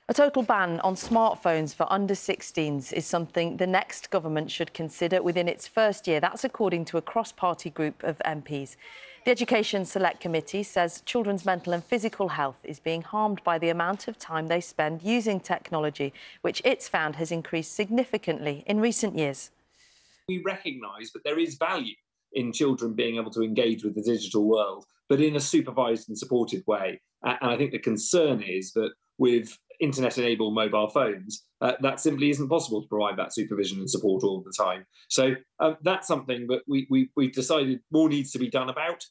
A total ban on smartphones for under-16s is something the next government should consider within its first year. That's according to a cross-party group of MPs. The Education Select Committee says children's mental and physical health is being harmed by the amount of time they spend using technology, which it's found has increased significantly in recent years. We recognise that there is value in children being able to engage with the digital world, but in a supervised and supported way. And I think the concern is that with internet-enabled mobile phones, that simply isn't possible to provide that supervision and support all the time. So that's something that we've decided more needs to be done about.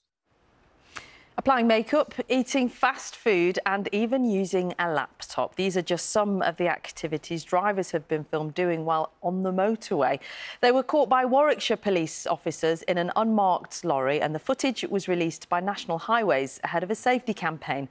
Applying makeup, eating fast food and even using a laptop. These are just some of the activities drivers have been filmed doing while on the motorway. They were caught by Warwickshire police officers in an unmarked lorry, and the footage was released by National Highways ahead of a safety campaign.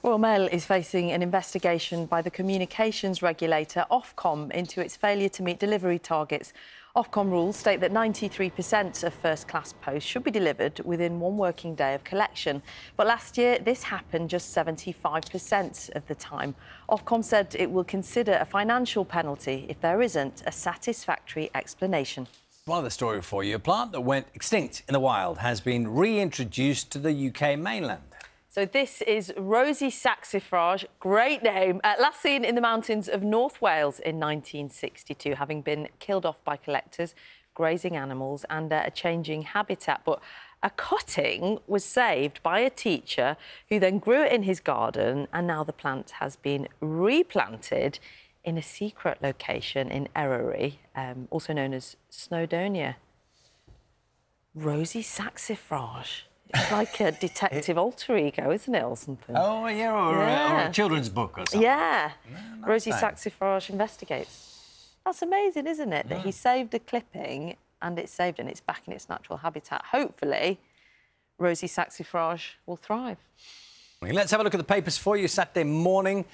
Royal Mail is facing an investigation by the communications regulator Ofcom into its failure to meet delivery targets. Ofcom rules state that 93% of first-class post should be delivered within one working day of collection. But last year, this happened just 75% of the time. Ofcom said it will consider a financial penalty if there isn't a satisfactory explanation. One other story for you. A plant that went extinct in the wild has been reintroduced to the UK mainland. So this is rosy saxifrage, great name, last seen in the mountains of North Wales in 1962, having been killed off by collectors, grazing animals and a changing habitat. But a cutting was saved by a teacher who then grew it in his garden, and now the plant has been replanted in a secret location in Eryri, also known as Snowdonia. Rosy saxifrage. It's like a detective alter ego, isn't it, or something? Oh, yeah, or a children's book or something. Yeah. Nice Rosy name. Saxifrage investigates. That's amazing, isn't it? That he saved a clipping and it's saved and it's back in its natural habitat. Hopefully, Rosy Saxifrage will thrive. Let's have a look at the papers for you Saturday morning.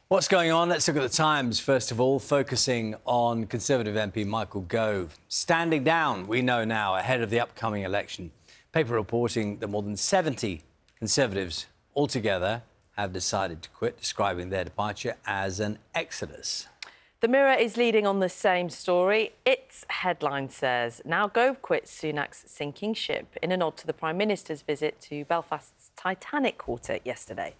What's going on? Let's look at the Times, first of all, focusing on Conservative MP Michael Gove. Standing down, we know now, ahead of the upcoming election. Paper reporting that more than 70 Conservatives altogether have decided to quit, describing their departure as an exodus. The Mirror is leading on the same story. Its headline says, "Now Gove quits Sunak's sinking ship," in a nod to the Prime Minister's visit to Belfast's Titanic quarter yesterday.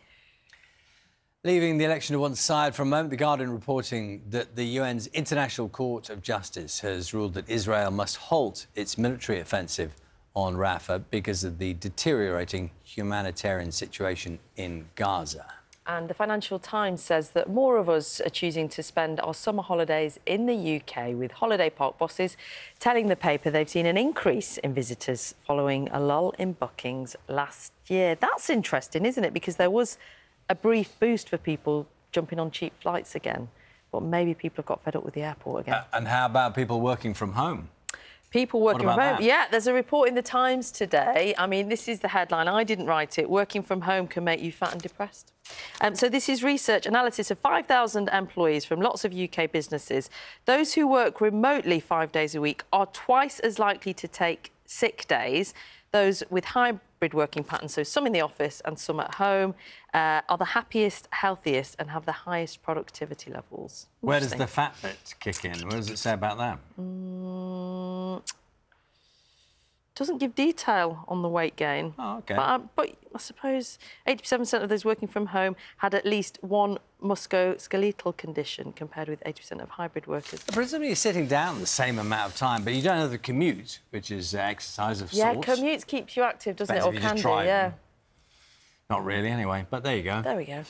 Leaving the election to one side for a moment, The Guardian reporting that the UN's International Court of Justice has ruled that Israel must halt its military offensive on Rafah because of the deteriorating humanitarian situation in Gaza. And the Financial Times says that more of us are choosing to spend our summer holidays in the UK, with holiday park bosses telling the paper they've seen an increase in visitors following a lull in bookings last year. That's interesting, isn't it? Because there was a brief boost for people jumping on cheap flights again, but maybe people have got fed up with the airport again. And how about people working from home? People working from home. that? Yeah, there's a report in the Times today. I mean, this is the headline. I didn't write it. Working from home can make you fat and depressed. So this is research analysis of 5,000 employees from lots of UK businesses. Those who work remotely 5 days a week are twice as likely to take sick days. Those with hybrid working patterns, so some in the office and some at home, are the happiest, healthiest and have the highest productivity levels. Where does the fat bit kick in? What does it say about that? Doesn't give detail on the weight gain. Oh, OK. But I suppose 87% of those working from home had at least one musculoskeletal condition, compared with 80% of hybrid workers. Presumably you're sitting down the same amount of time, but you don't have the commute, which is exercise of Yeah, sorts. commute keeps you active, doesn't it? Or Depends if you can just do, drive. yeah. Not really, anyway, but there you go. There we go.